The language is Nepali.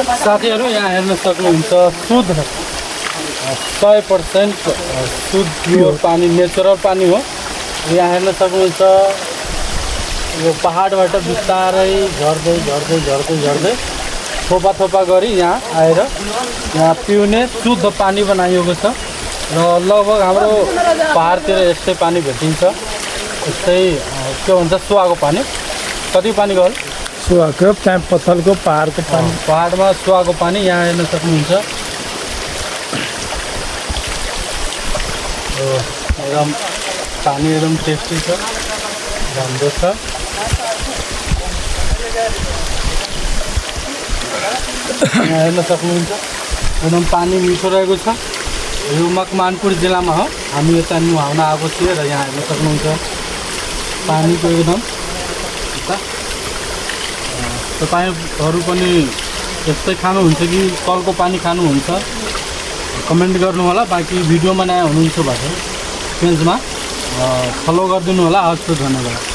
साथीहरू यहाँ हेर्न सक्नुहुन्छ शुद्ध 100% शुद्ध प्योर पानी नेचुरल पानी हो। यहाँ हेर्न सक्नुहुन्छ यो पहाडबाट बिस्तारै झर्दै झर्दै झर्दै झर्दै थोपा थोपा गरी यहाँ आएर यहाँ पिउने शुद्ध पानी बनाइएको छ र लगभग हाम्रो पहाडतिर यस्तै पानी भेटिन्छ। यस्तै के भन्छ सुवाको पानी। कति पानी गयो? सुवाको त्यहाँ पत्थरको पहाडको पानी। पहाडमा सुवाको पानी यहाँ हेर्न सक्नुहुन्छ। एकदम पानी एकदम टेस्टी छ, राम्रो छ। यहाँ हेर्न सक्नुहुन्छ एकदम पानी मिठो रहेको छ। यो मकवानपुर जिल्लामा हो। हामी यता नुहाउन आएको थियौँ र यहाँ हेर्न सक्नुहुन्छ पानीको एकदम तपाईहरु पनि यस्तै खानुहुन्छ कि कलको पानी खानुहुन्छ कमेन्ट गर्नु होला। बाँकी भिडियोमा नयाँ हुनुहुन्छ भने पेजमा फलो गरिदिनु होला। हस् त धन्यवाद।